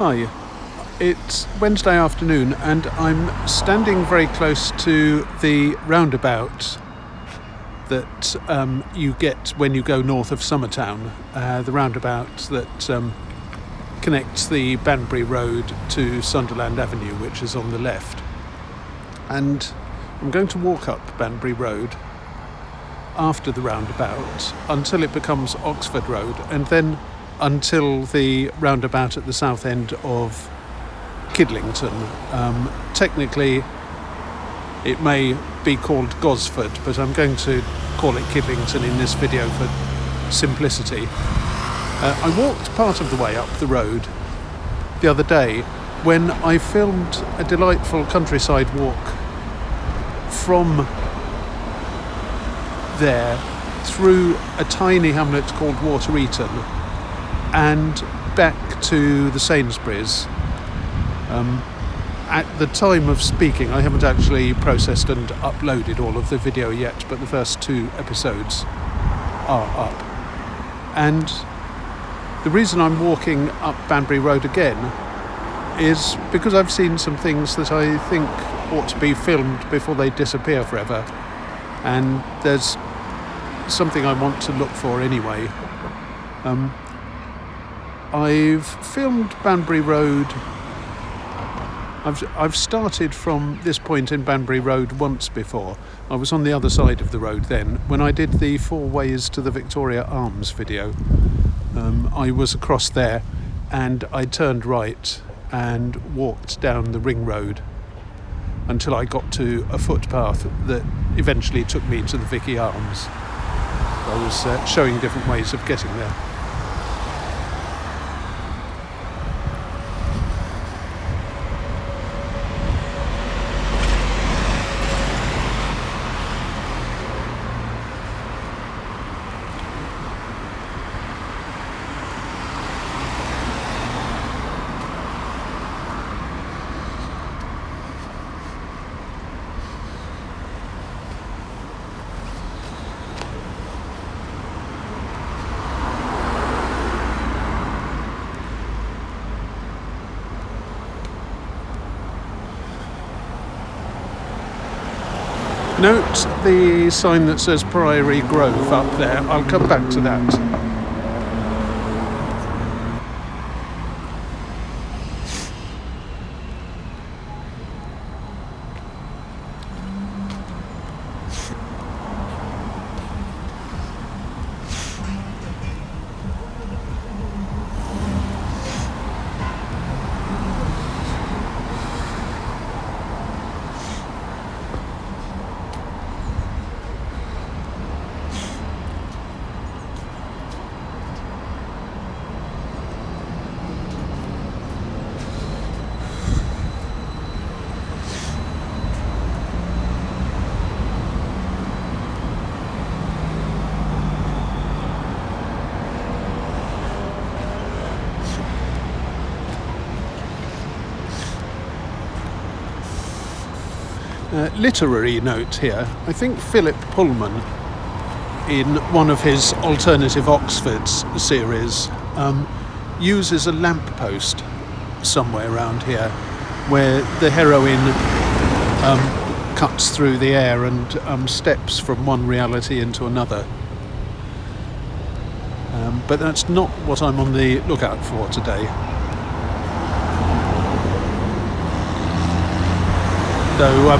Hi, it's Wednesday afternoon and I'm standing very close to the roundabout that you get when you go north of Summertown, the roundabout that connects the Banbury Road to Sunderland Avenue, which is on the left. And I'm going to walk up Banbury Road after the roundabout until it becomes Oxford Road, and then until the roundabout at the south end of Kidlington. Technically it may be called Gosford, but I'm going to call it Kidlington in this video for simplicity. I walked part of the way up the road the other day when I filmed a delightful countryside walk from there through a tiny hamlet called Eaton and back to the Sainsbury's. At the time of speaking, I haven't actually processed and uploaded all of the video yet, but the first 2 episodes are up. And the reason I'm walking up Banbury Road again is because I've seen some things that I think ought to be filmed before they disappear forever. And there's something I want to look for anyway. I've filmed Banbury Road. I've started from this point in Banbury Road once before. I was on the other side of the road then when I did the 4 ways to the Victoria Arms video. I was across there and I turned right and walked down the ring road until I got to a footpath that eventually took me to the Vicky Arms. I was showing different ways of getting there. Note the sign that says Priary Grove up there. I'll come back to that. Literary note here. I think Philip Pullman, in one of his Alternative Oxfords series, uses a lamppost somewhere around here where the heroine cuts through the air and steps from one reality into another. But that's not what I'm on the lookout for today. Though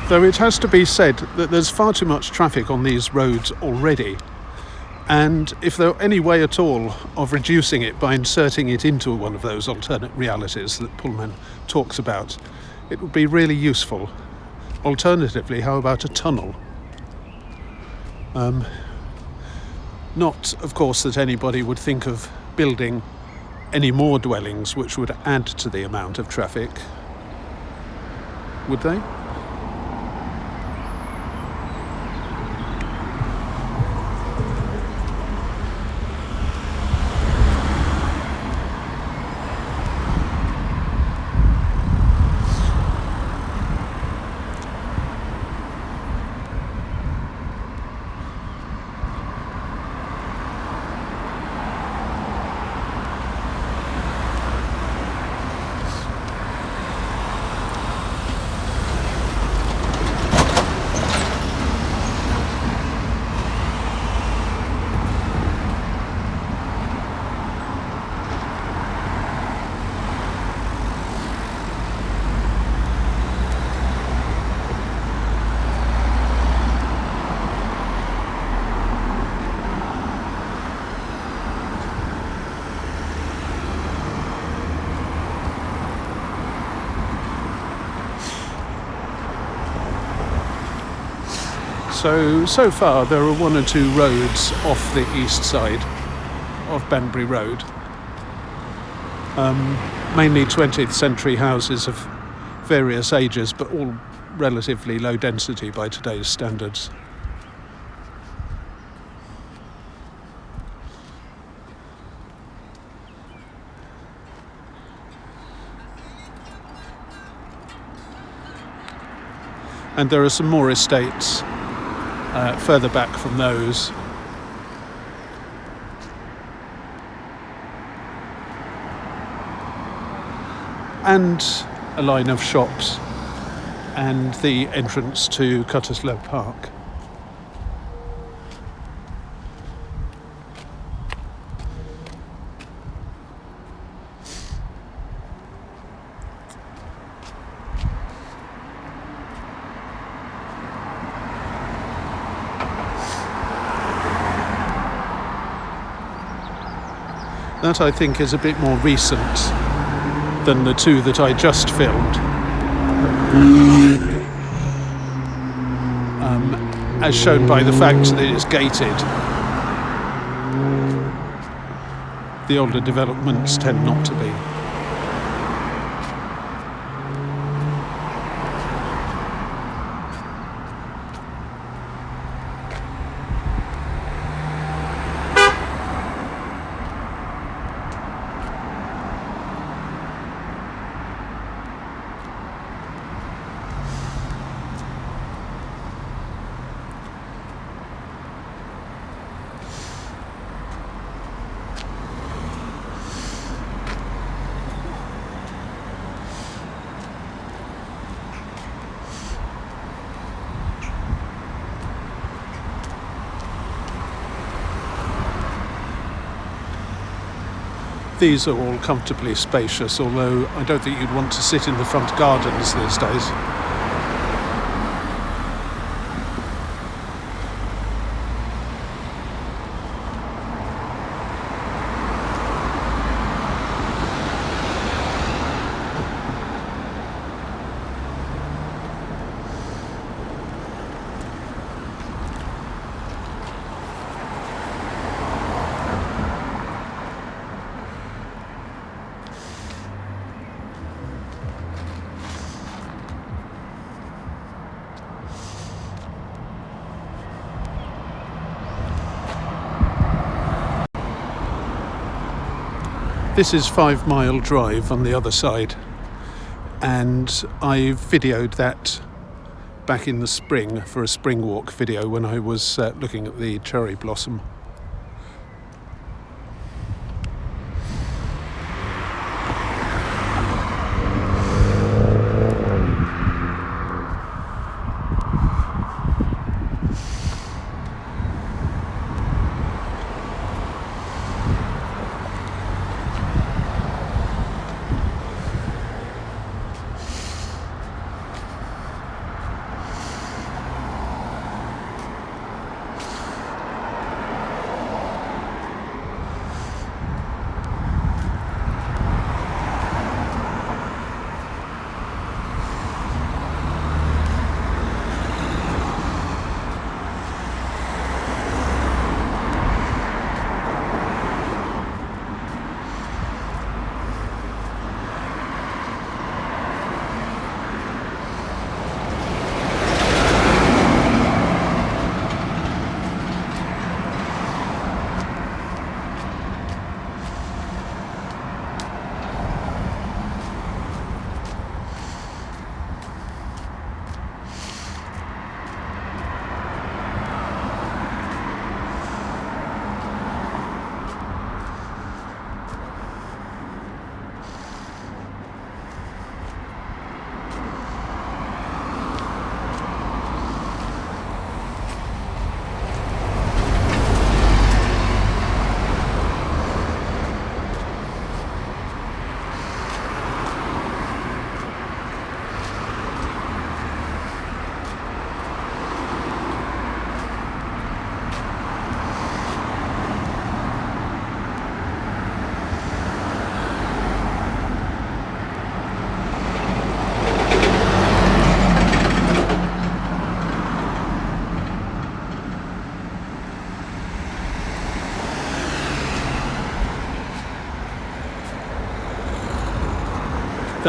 Though it has to be said that there's far too much traffic on these roads already, and if there were any way at all of reducing it by inserting it into one of those alternate realities that Pullman talks about, it would be really useful. Alternatively, how about a tunnel? Not, of course, that anybody would think of building any more dwellings which would add to the amount of traffic, would they? So far there are one or two roads off the east side of Banbury Road, mainly 20th century houses of various ages, but all relatively low density by today's standards. And there are some more estates further back from those. And a line of shops and the entrance to Cutterslow Park. That, I think, is a bit more recent than the two that I just filmed. As shown by the fact that it's gated. The older developments tend not to be. These are all comfortably spacious, although I don't think you'd want to sit in the front gardens these days. This is 5 Mile Drive on the other side, and I videoed that back in the spring for a spring walk video when I was looking at the cherry blossom.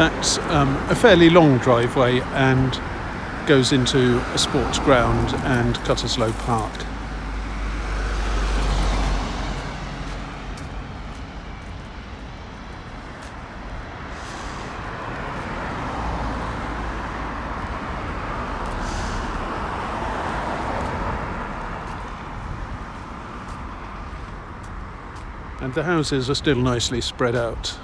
That's a fairly long driveway and goes into a sports ground and Cutterslow Park. And the houses are still nicely spread out.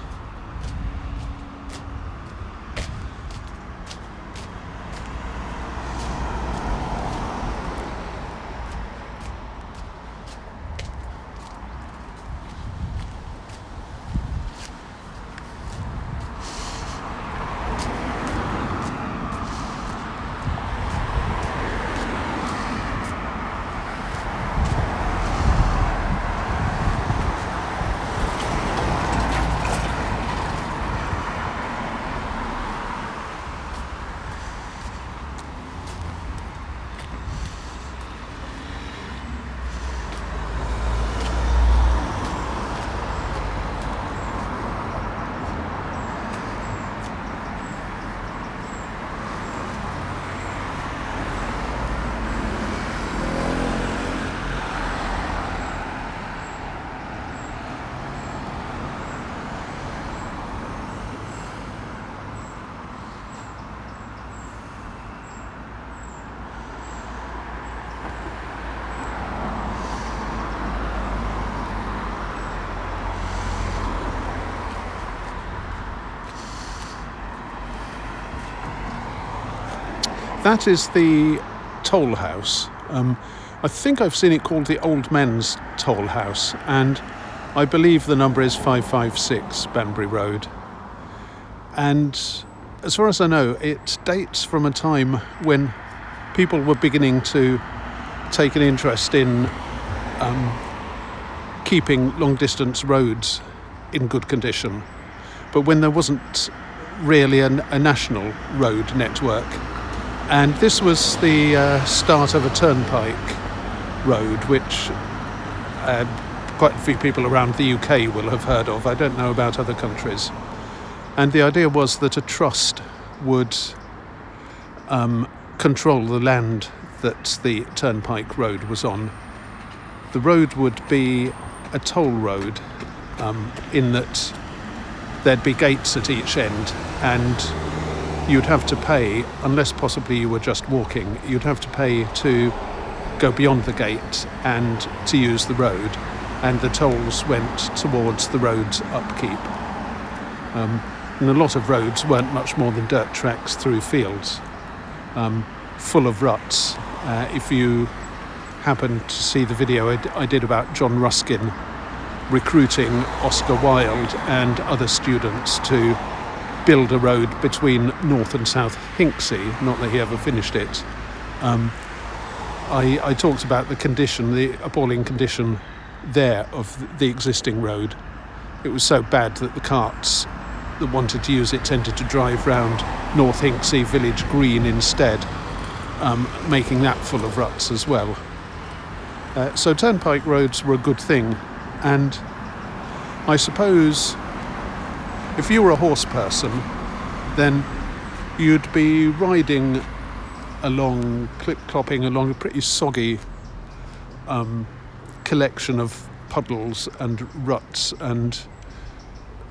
That is the toll house. I think I've seen it called the Old Men's Toll House, and I believe the number is 556 Banbury Road. And as far as I know, it dates from a time when people were beginning to take an interest in keeping long-distance roads in good condition, but when there wasn't really a national road network. And this was the start of a turnpike road, which quite a few people around the UK will have heard of. I don't know about other countries. And the idea was that a trust would control the land that the turnpike road was on. The road would be a toll road, in that there'd be gates at each end, and you'd have to pay, unless possibly you were just walking, you'd have to pay to go beyond the gate and to use the road, and the tolls went towards the road's upkeep. And a lot of roads weren't much more than dirt tracks through fields, full of ruts. If you happen to see the video I did about John Ruskin recruiting Oscar Wilde and other students to build a road between North and South Hinksey, not that he ever finished it. I talked about the condition, the appalling condition there of the existing road. It was so bad that the carts that wanted to use it tended to drive round North Hinksey Village Green instead, making that full of ruts as well. So turnpike roads were a good thing, and I suppose if you were a horse person, then you'd be riding along, clip-clopping along a pretty soggy collection of puddles and ruts and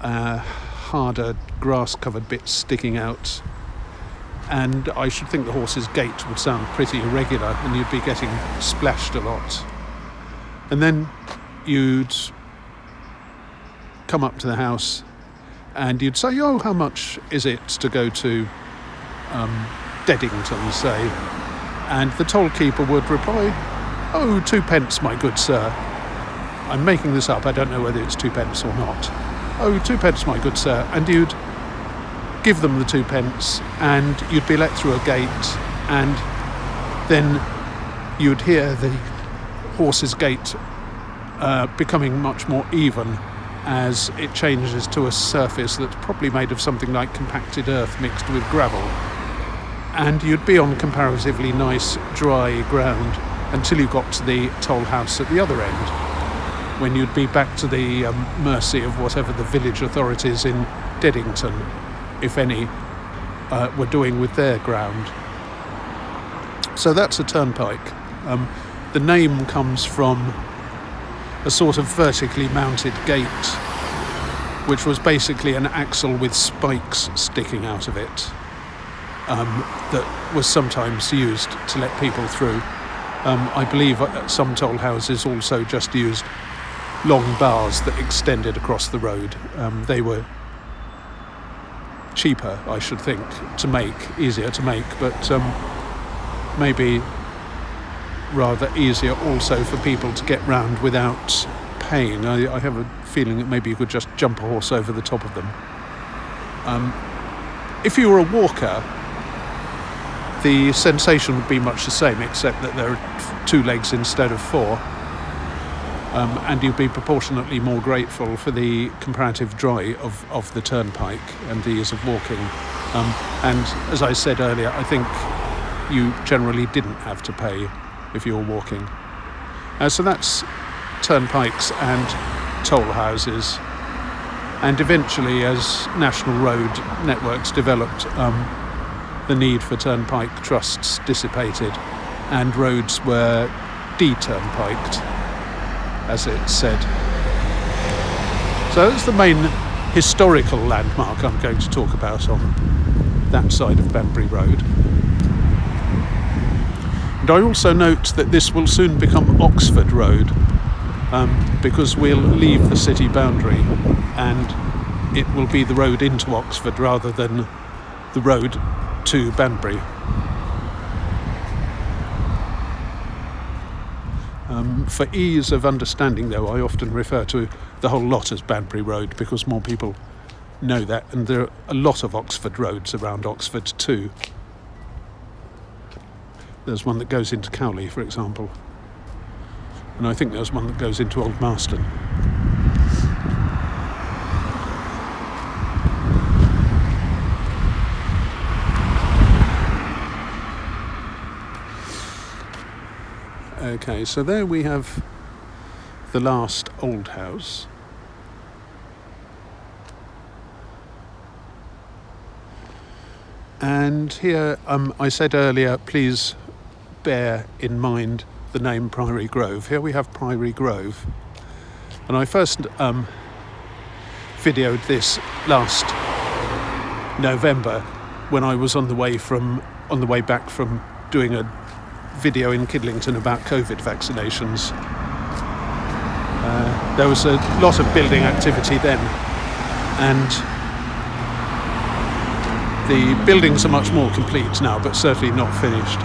harder grass-covered bits sticking out. And I should think the horse's gait would sound pretty irregular, and you'd be getting splashed a lot. And then you'd come up to the house and you'd say, oh, how much is it to go to Deddington, say? And the toll keeper would reply, oh, 2p, my good sir. I'm making this up, I don't know whether it's 2p or not. Oh, 2p, my good sir. And you'd give them the 2p, and you'd be let through a gate, and then you'd hear the horse's gait becoming much more even as it changes to a surface that's probably made of something like compacted earth mixed with gravel. And you'd be on comparatively nice, dry ground until you got to the toll house at the other end, when you'd be back to the mercy of whatever the village authorities in Deddington if any, were doing with their ground. So that's a turnpike. The name comes from a sort of vertically mounted gate, which was basically an axle with spikes sticking out of it, that was sometimes used to let people through. I believe some toll houses also just used long bars that extended across the road. They were cheaper, I should think, to make, easier to make, but maybe rather easier also for people to get round without paying. I have a feeling that maybe you could just jump a horse over the top of them. If you were a walker, the sensation would be much the same, except that there are 2 legs instead of 4. And you'd be proportionately more grateful for the comparative joy of the turnpike and the ease of walking. And as I said earlier, I think you generally didn't have to pay if you were walking. So that's turnpikes and toll houses. And eventually, as national road networks developed, the need for turnpike trusts dissipated and roads were de-turnpiked, as it's said. So that's the main historical landmark I'm going to talk about on that side of Banbury Road. And I also note that this will soon become Oxford Road, because we'll leave the city boundary and it will be the road into Oxford rather than the road to Banbury. For ease of understanding, though, I often refer to the whole lot as Banbury Road because more people know that, and there are a lot of Oxford roads around Oxford too. There's one that goes into Cowley, for example, and I think there's one that goes into Old Marston. Okay, so there we have the last old house. And here, I said earlier, please bear in mind the name Priary Grove. Here we have Priary Grove. And I first videoed this last November when I was on the way back from doing a video in Kidlington about COVID vaccinations. There was a lot of building activity then, and the buildings are much more complete now, but certainly not finished.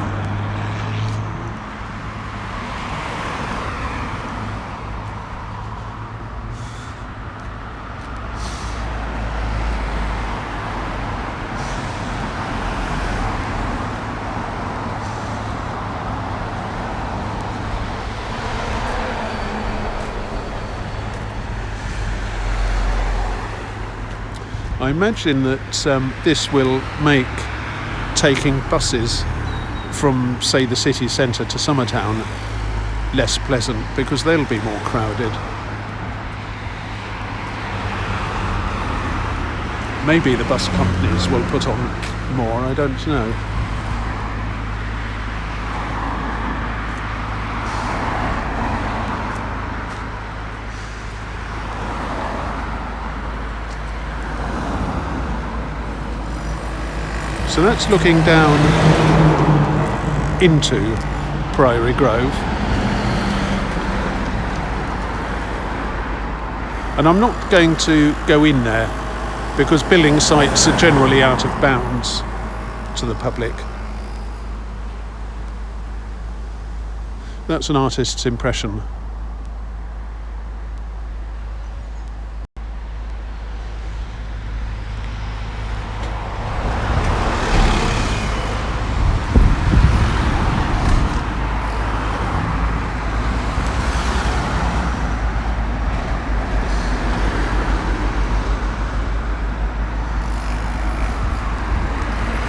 I imagine that this will make taking buses from, say, the city centre to Summertown less pleasant because they'll be more crowded. Maybe the bus companies will put on more, I don't know. So that's looking down into Priary Grove. And I'm not going to go in there because building sites are generally out of bounds to the public. That's an artist's impression.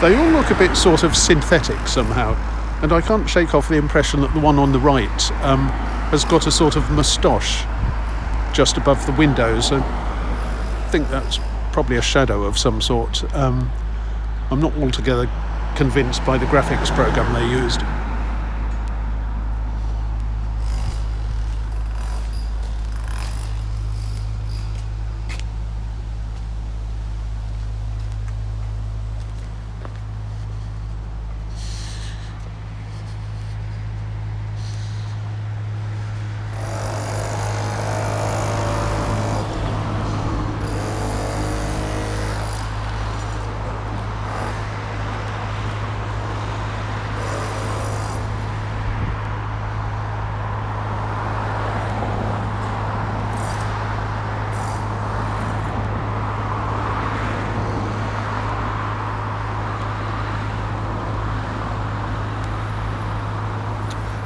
They all look a bit sort of synthetic somehow, and I can't shake off the impression that the one on the right has got a sort of moustache just above the windows. I think that's probably a shadow of some sort. I'm not altogether convinced by the graphics program they used.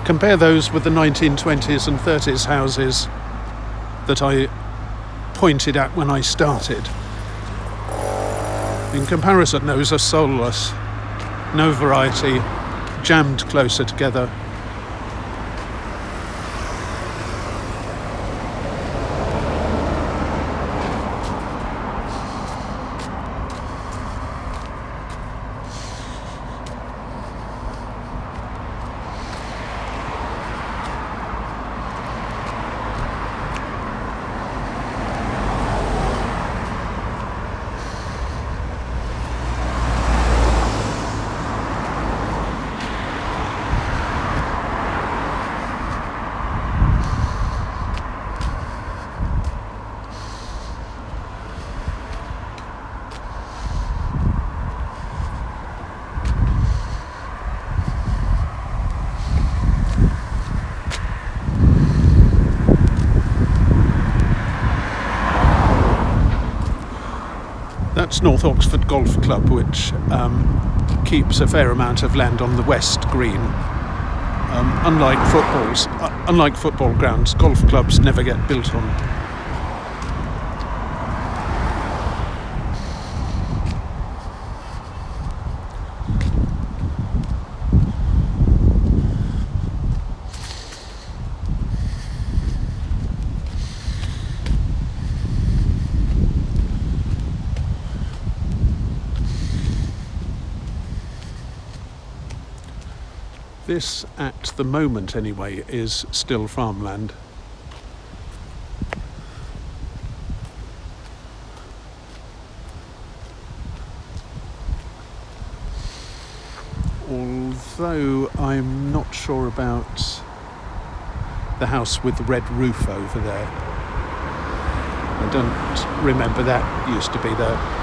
Compare those with the 1920s and 30s houses that I pointed at when I started. In comparison, those are soulless, no variety, jammed closer together. That's North Oxford Golf Club, which keeps a fair amount of land on the west green. Unlike football grounds, golf clubs never get built on. This, at the moment anyway, is still farmland. Although I'm not sure about the house with the red roof over there. I don't remember that used to be there.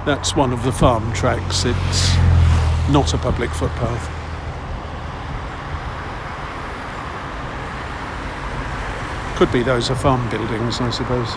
That's one of the farm tracks. It's not a public footpath. Could be those are farm buildings, I suppose.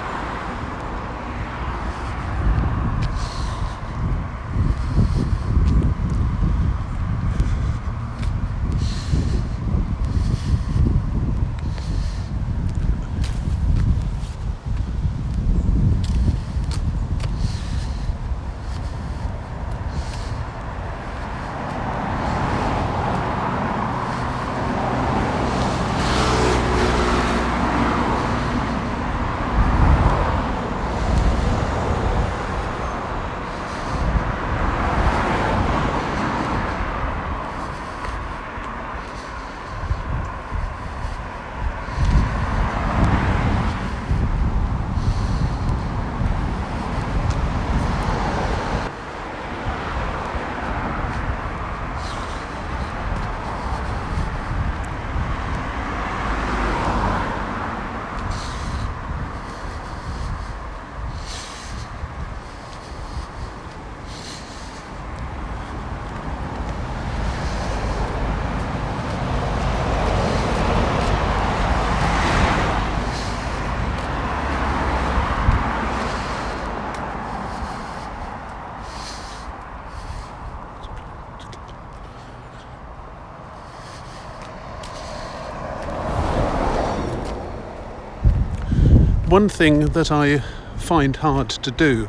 one thing that I find hard to do,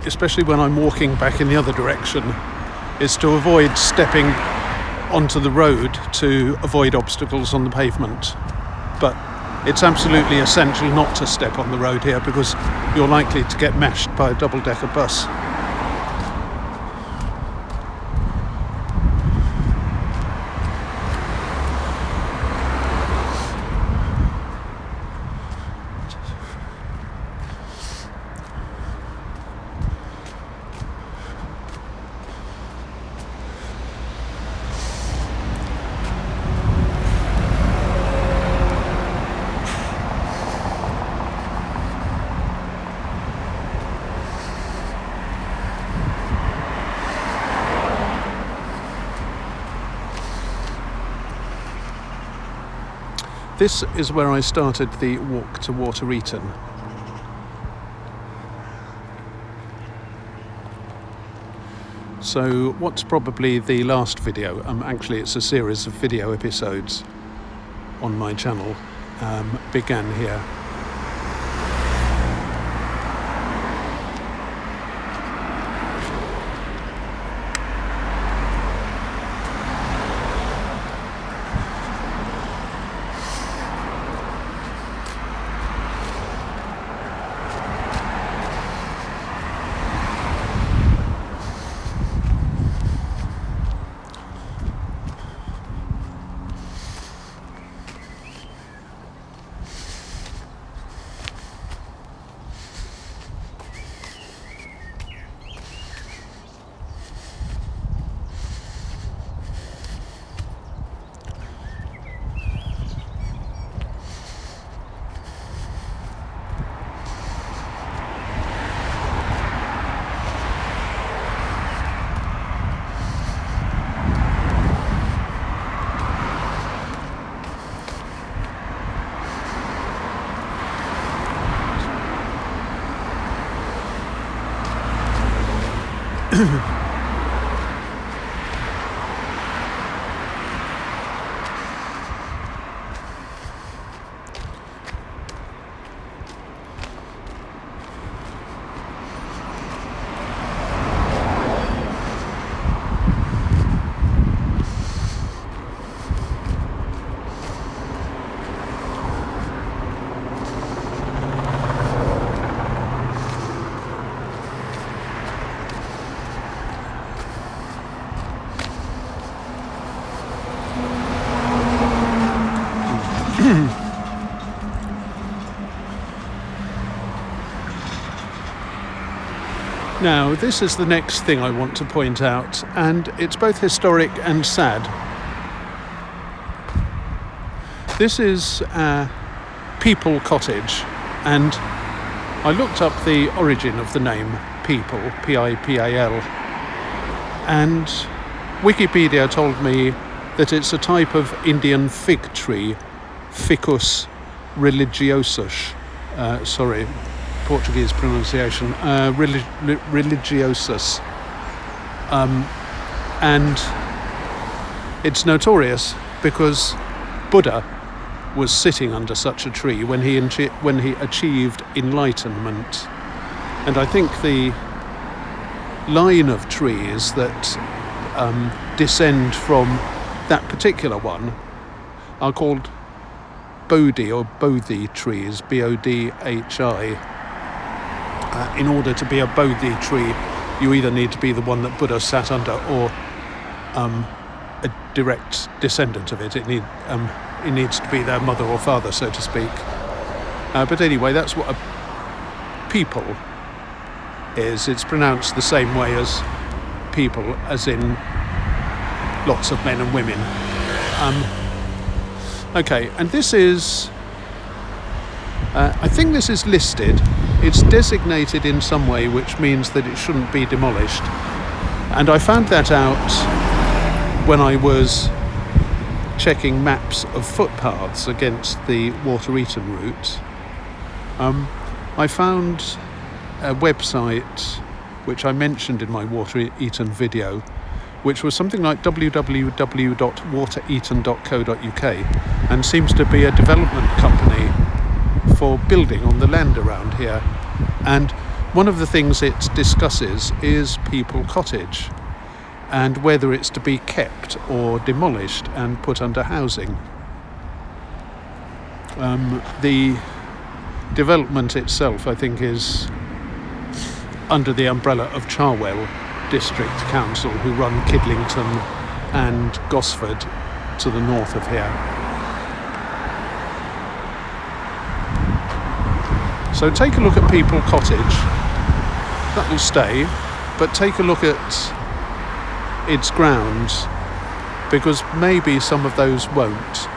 especially when I'm walking back in the other direction, is to avoid stepping onto the road to avoid obstacles on the pavement. But it's absolutely essential not to step on the road here because you're likely to get mashed by a double-decker bus. This is where I started the walk to Eaton. So what's probably the last video, actually it's a series of video episodes on my channel, began here. Now, this is the next thing I want to point out, and it's both historic and sad. This is Pipal Cottage, and I looked up the origin of the name Pipal, P-I-P-A-L, and Wikipedia told me that it's a type of Indian fig tree, Ficus religiosus. Portuguese pronunciation, religiosus. And it's notorious because Buddha was sitting under such a tree when he achieved enlightenment. And I think the line of trees that descend from that particular one are called Bodhi or Bodhi trees, B-O-D-H-I. In order to be a Bodhi tree, you either need to be the one that Buddha sat under or a direct descendant of it. It needs to be their mother or father, so to speak. But anyway, that's what a people is. It's pronounced the same way as people, as in lots of men and women. Okay, and this is, I think this is listed. It's designated in some way, which means that it shouldn't be demolished. And I found that out when I was checking maps of footpaths against the Eaton route. I found a website, which I mentioned in my Eaton video, which was something like www.watereaton.co.uk, and seems to be a development company for building on the land around here. And one of the things it discusses is Pipal Cottage and whether it's to be kept or demolished and put under housing. The development itself, I think, is under the umbrella of Charwell District Council, who run Kidlington and Gosford to the north of here. So take a look at Pipal Cottage. That will stay, but take a look at its grounds, because maybe some of those won't.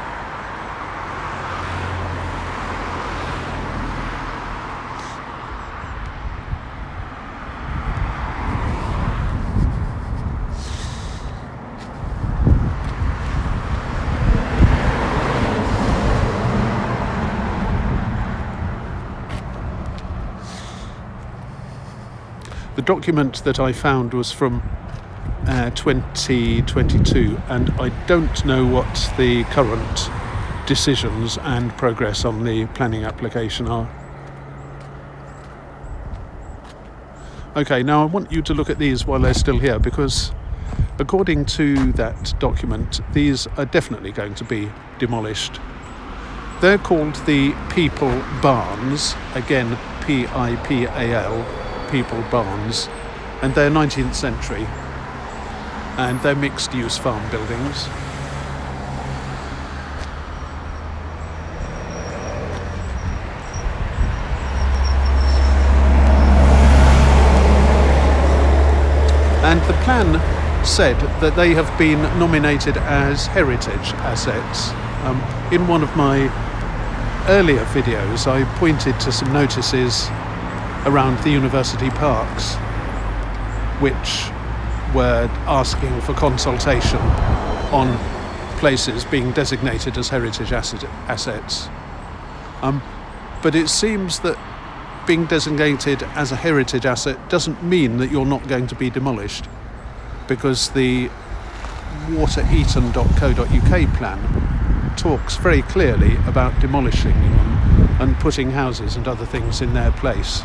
The document that I found was from 2022, and I don't know what the current decisions and progress on the planning application are. Okay, now I want you to look at these while they're still here, because according to that document, these are definitely going to be demolished. They're called the Pipal Barns, again Pipal, Pipal Barns, and they're 19th century, and they're mixed-use farm buildings. And the plan said that they have been nominated as heritage assets. In one of my earlier videos, I pointed to some notices around the university parks, which were asking for consultation on places being designated as heritage assets. But it seems that being designated as a heritage asset doesn't mean that you're not going to be demolished, because the watereaton.co.uk plan talks very clearly about demolishing and putting houses and other things in their place.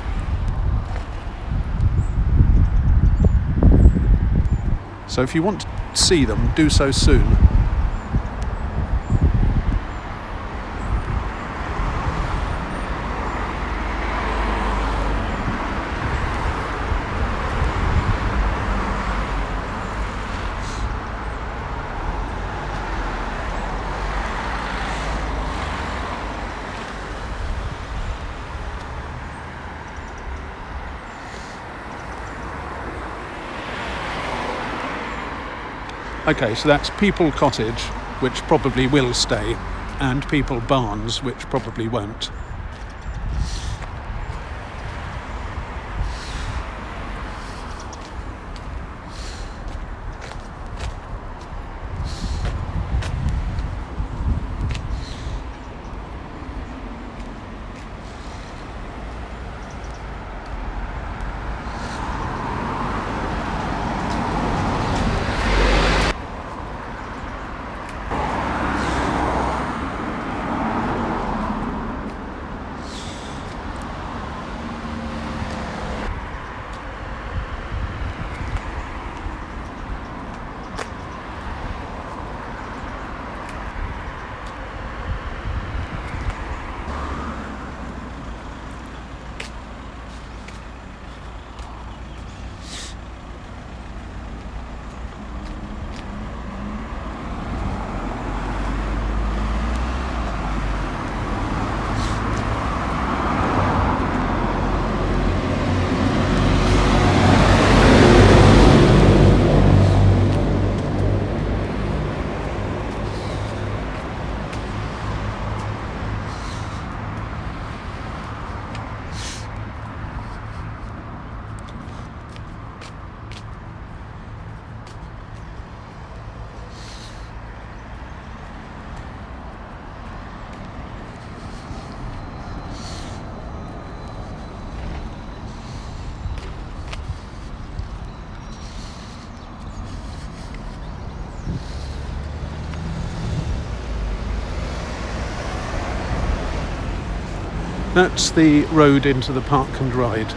So if you want to see them, do so soon. Okay, so that's Pipal Cottage, which probably will stay, and Pipal Barns, which probably won't. That's the road into the park and ride.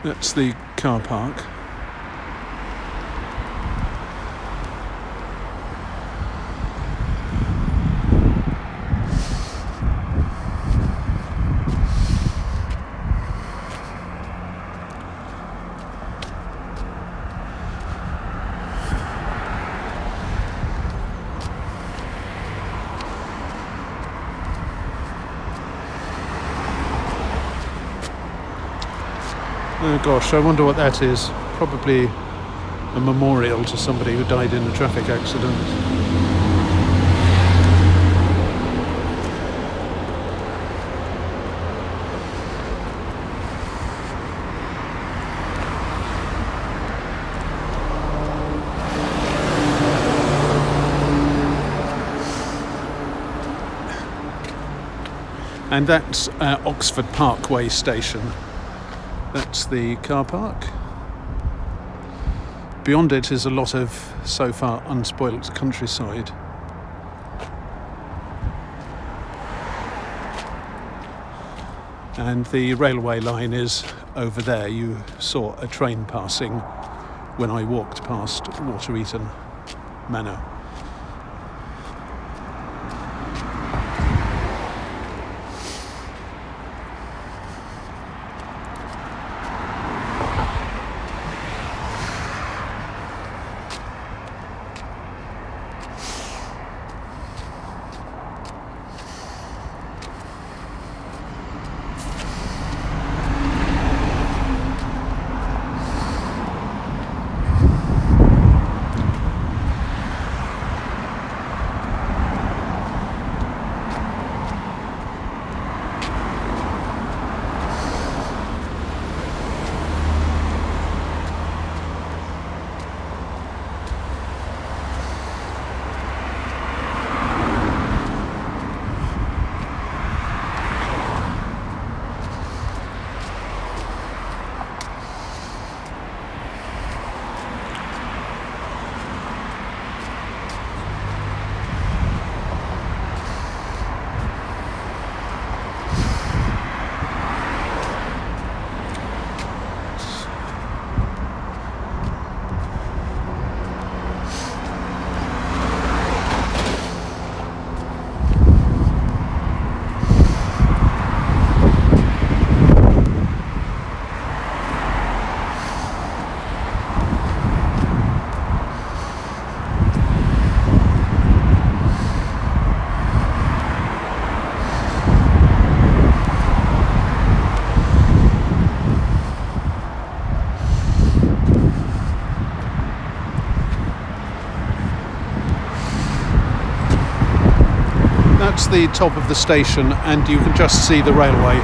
That's the car park. Oh gosh, I wonder what that is. Probably a memorial to somebody who died in a traffic accident. And that's Oxford Parkway station. That's the car park. Beyond it is a lot of, so far, unspoilt countryside. And the railway line is over there. You saw a train passing when I walked past Eaton Manor. That's the top of the station, and you can just see the railway.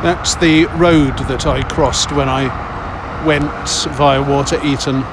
That's the road that I crossed when I went via Water Eaton.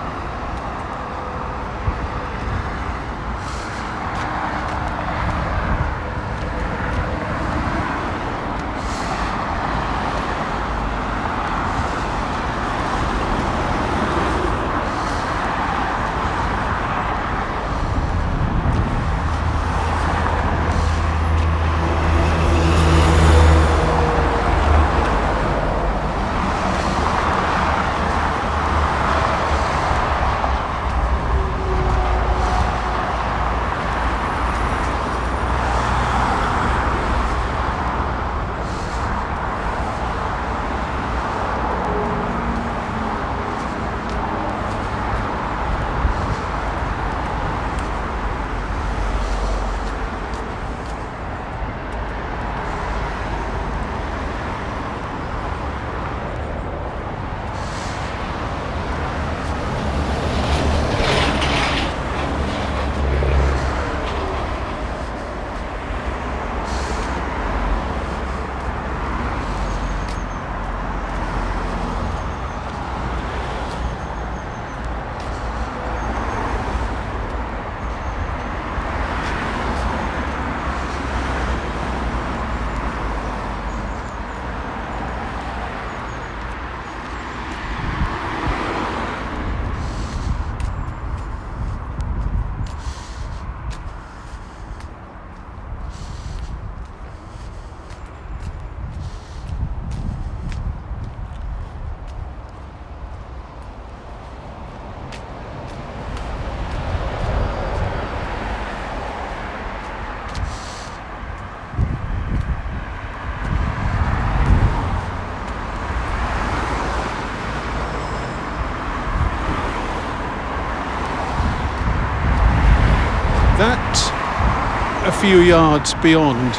That, a few yards beyond,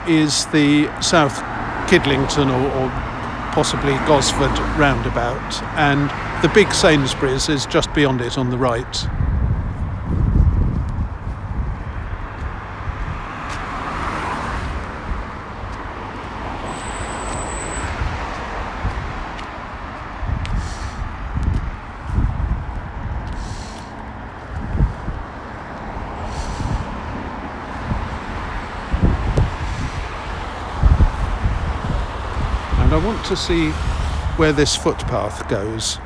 is the South Kidlington or possibly Gosford roundabout, and the big Sainsbury's is just beyond it on the right. I want to see where this footpath goes.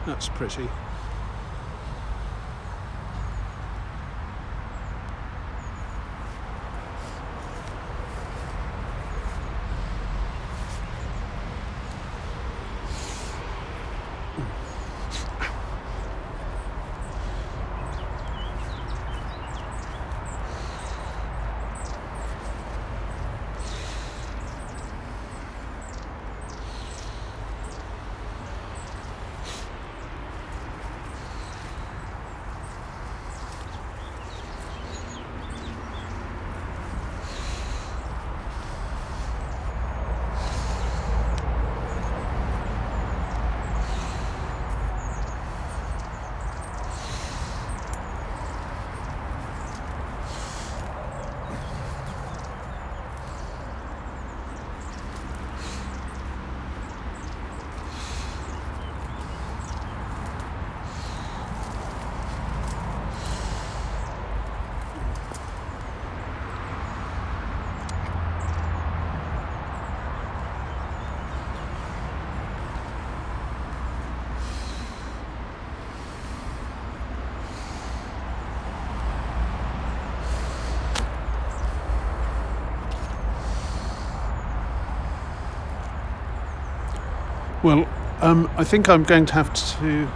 That's pretty. Well, I think I'm going to have to...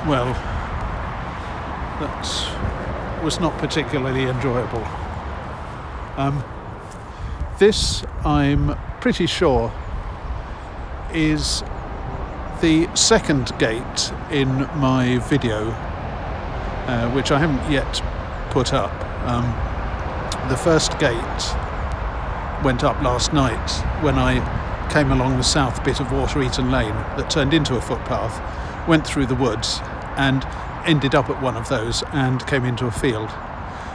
well, that was not particularly enjoyable. This, I'm pretty sure, is the second gate in my video, which I haven't yet put up. The first gate went up last night when I came along the south bit of Eaton Lane that turned into a footpath, went through the woods and ended up at one of those and came into a field.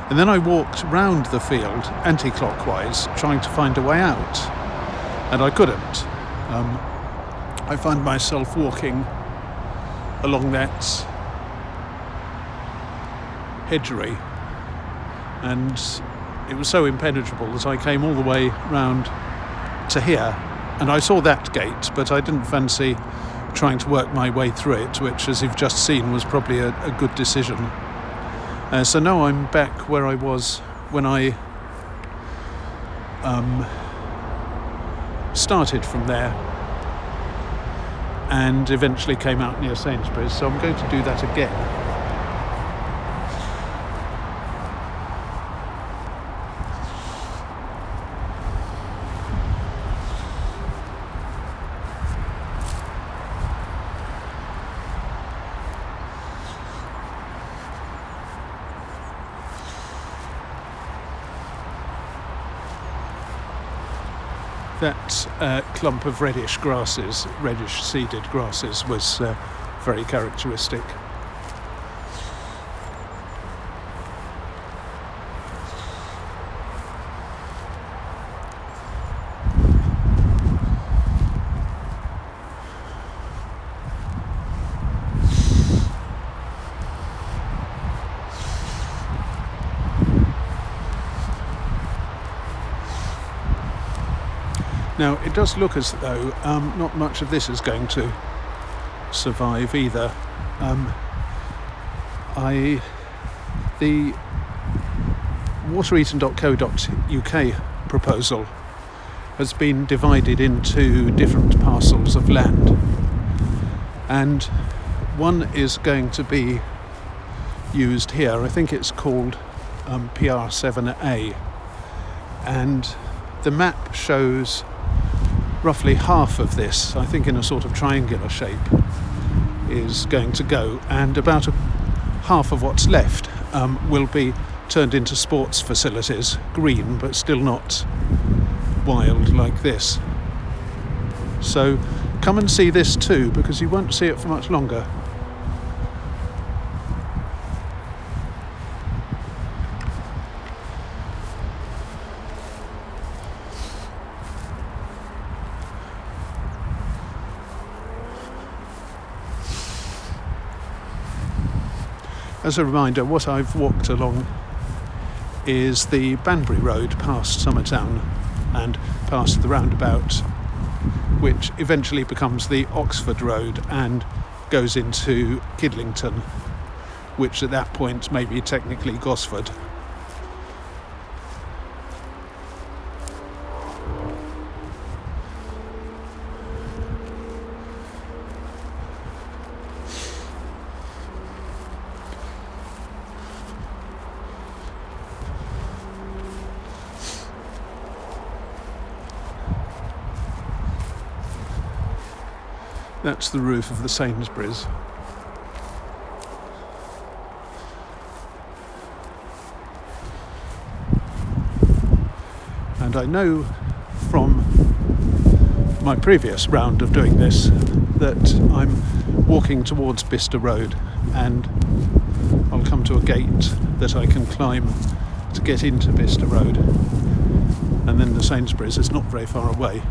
And then I walked round the field anti-clockwise trying to find a way out, and I couldn't. I found myself walking along that hedgery, and it was so impenetrable that I came all the way round to here, and I saw that gate, but I didn't fancy trying to work my way through it, which, as you've just seen, was probably a good decision. So now I'm back where I was when I started from there and eventually came out near Sainsbury's, so I'm going to do that again. That clump of reddish seeded grasses was very characteristic. Now, it does look as though not much of this is going to survive either. The watereaton.co.uk proposal has been divided into different parcels of land, and one is going to be used here. I think it's called PR7A, and the map shows roughly half of this, I think in a sort of triangular shape, is going to go, and about half of what's left will be turned into sports facilities, green but still not wild like this. So come and see this too, because you won't see it for much longer. As a reminder, what I've walked along is the Banbury road past Summertown and past the roundabout, which eventually becomes the Oxford Road and goes into Kidlington, which at that point may be technically Gosford. That's the roof of the Sainsbury's. And I know from my previous round of doing this that I'm walking towards Bicester Road, and I'll come to a gate that I can climb to get into Bicester Road, and then the Sainsbury's is not very far away.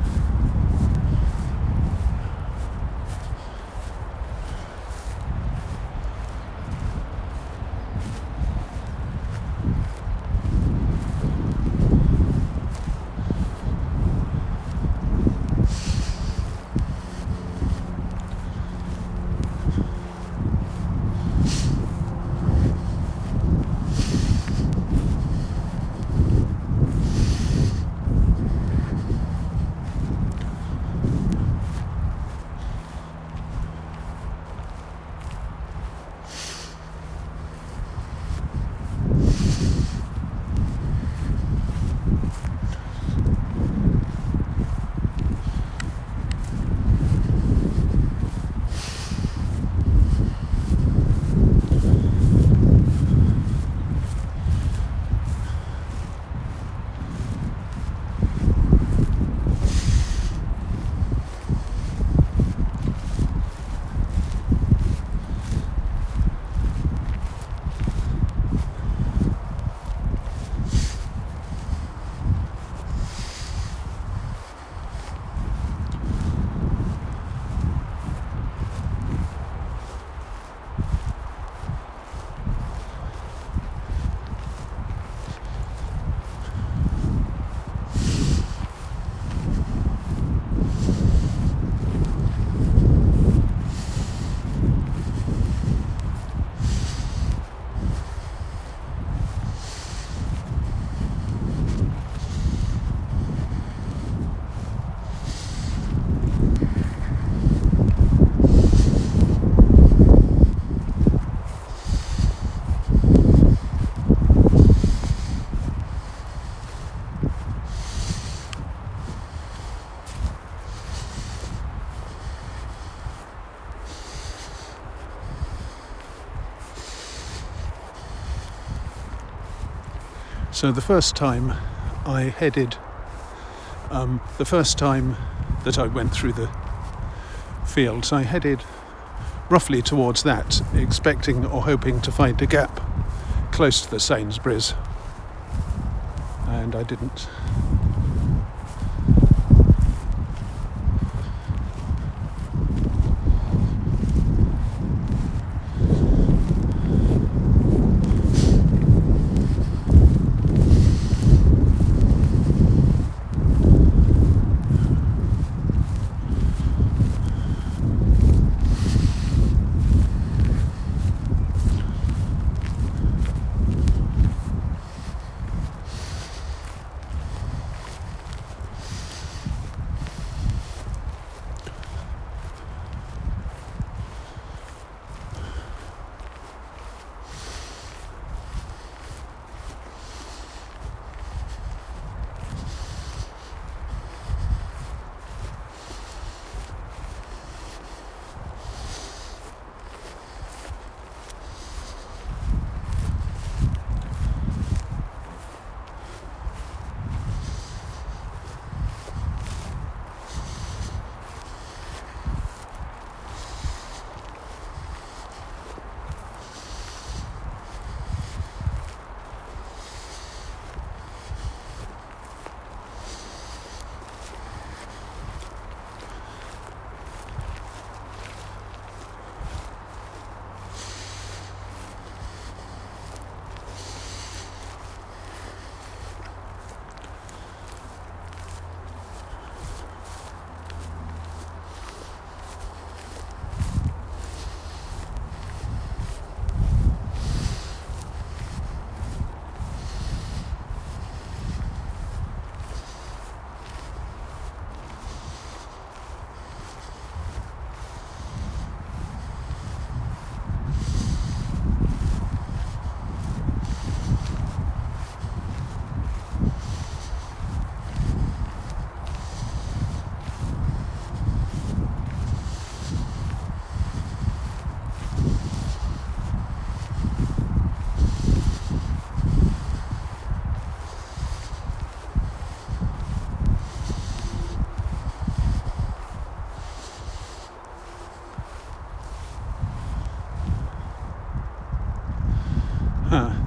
So the first time that I went through the fields, I headed roughly towards that, expecting or hoping to find a gap close to the Sainsbury's, and I didn't.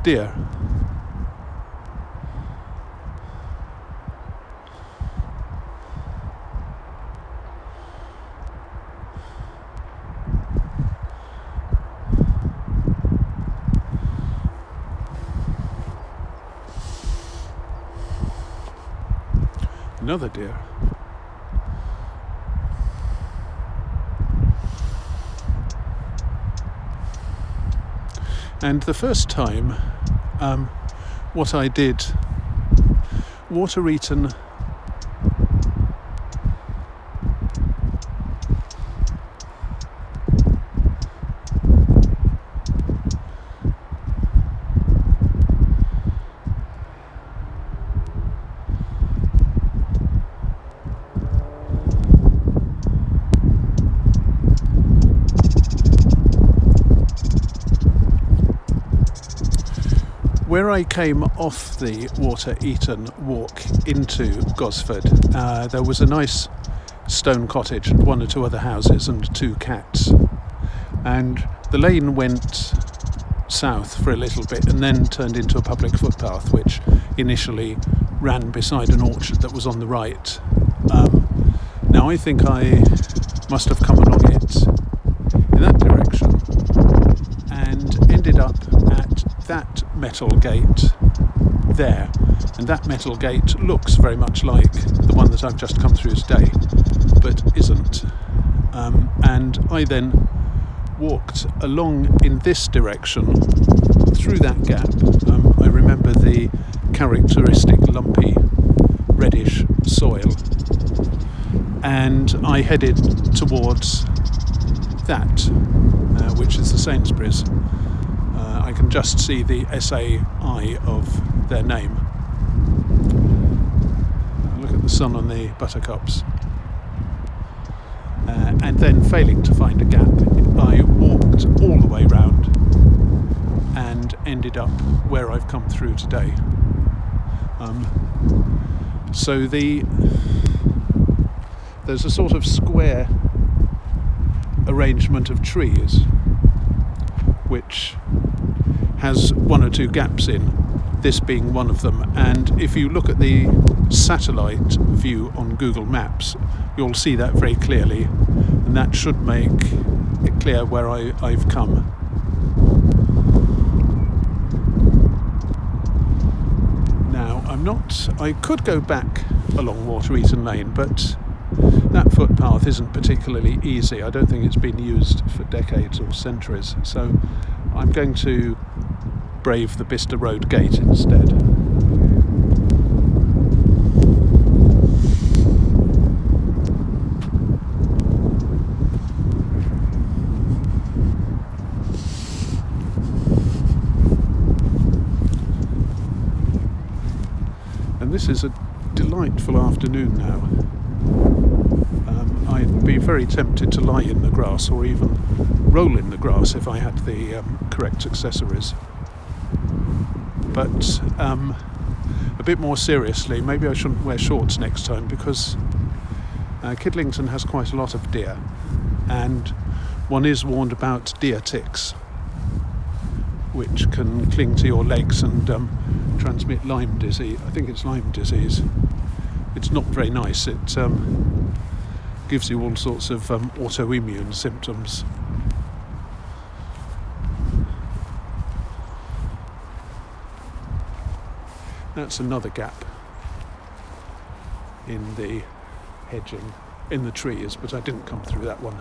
Deer. Another deer. And the first time, what I did, water Eaton, where I came off the Water Eaton walk into Gosford, there was a nice stone cottage and one or two other houses and two cats. And the lane went south for a little bit and then turned into a public footpath, which initially ran beside an orchard that was on the right. Now I think I must have come along it in that direction and ended up at that metal gate there, and that metal gate looks very much like the one that I've just come through today, but isn't. And I then walked along in this direction through that gap. I remember the characteristic lumpy reddish soil, and I headed towards that, which is the Sainsbury's. I can just see the SAI of their name. Look at the sun on the buttercups. And then, failing to find a gap, I walked all the way round and ended up where I've come through today. So there's a sort of square arrangement of trees which has one or two gaps in, this being one of them, and if you look at the satellite view on Google Maps you'll see that very clearly, and that should make it clear where I've come. Now I could go back along Eaton Lane, but that footpath isn't particularly easy. I don't think it's been used for decades or centuries, so I'm going to brave the Bicester Road gate instead. And this is a delightful afternoon now. I'd be very tempted to lie in the grass or even roll in the grass if I had the correct accessories. But a bit more seriously, maybe I shouldn't wear shorts next time, because Kidlington has quite a lot of deer, and one is warned about deer ticks, which can cling to your legs and transmit Lyme disease. I think it's Lyme disease. It's not very nice. It gives you all sorts of autoimmune symptoms. That's another gap in the hedging, in the trees, but I didn't come through that one.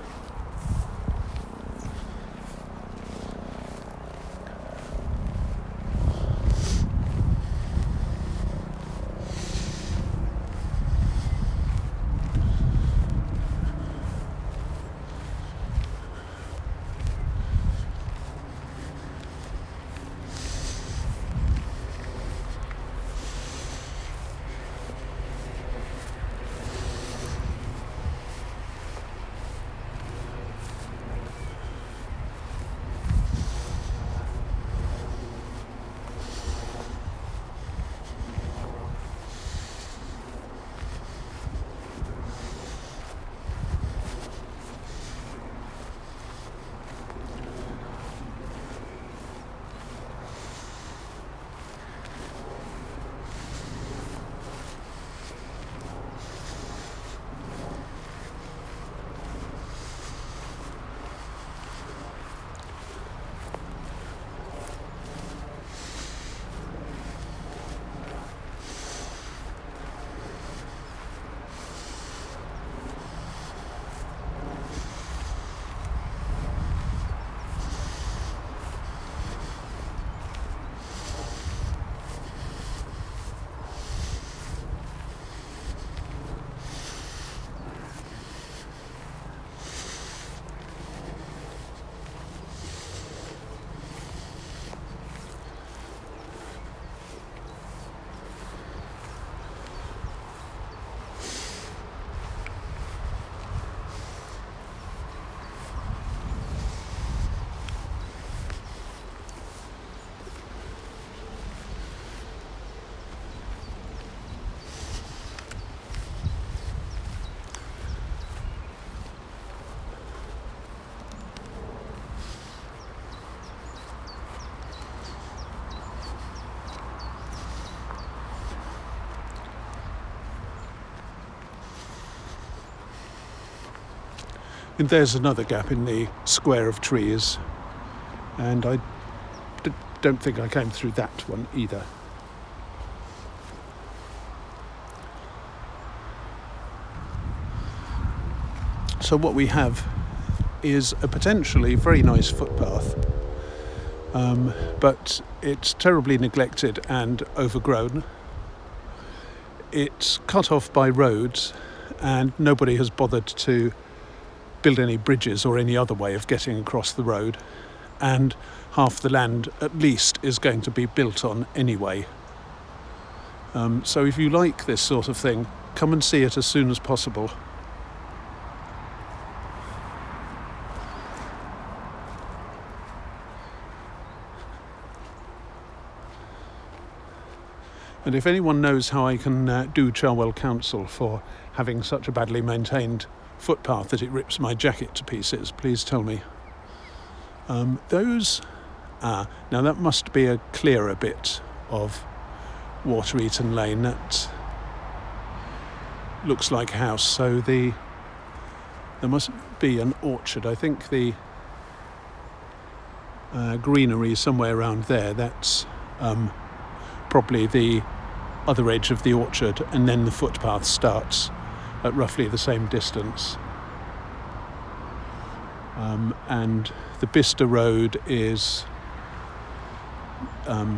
And there's another gap in the square of trees, and I don't think I came through that one either. So what we have is a potentially very nice footpath, but it's terribly neglected and overgrown. It's cut off by roads, and nobody has bothered to build any bridges or any other way of getting across the road, and half the land at least is going to be built on anyway. So if you like this sort of thing, come and see it as soon as possible. And if anyone knows how I can do Cherwell Council for having such a badly maintained footpath that it rips my jacket to pieces, please tell me. Now that must be a clearer bit of Water Eaton Lane. That looks like a house, so there must be an orchard. I think the greenery somewhere around there, that's probably the other edge of the orchard, and then the footpath starts at roughly the same distance. And the Bicester Road is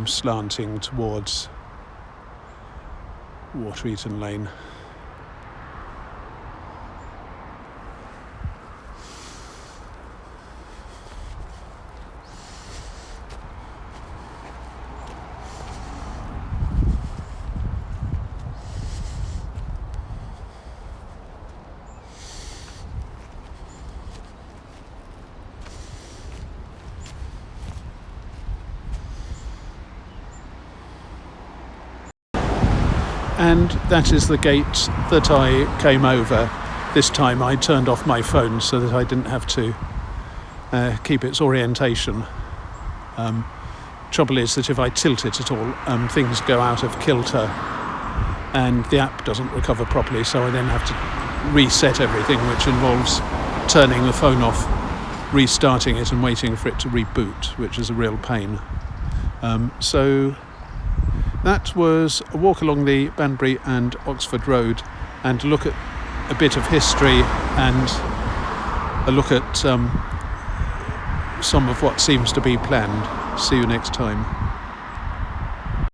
slanting towards Water Eaton Lane. And that is the gate that I came over. This time I turned off my phone so that I didn't have to keep its orientation. Trouble is that if I tilt it at all, things go out of kilter and the app doesn't recover properly, so I then have to reset everything, which involves turning the phone off, restarting it and waiting for it to reboot, which is a real pain. So that was a walk along the Banbury and Oxford Road and a look at a bit of history and a look at some of what seems to be planned. See you next time.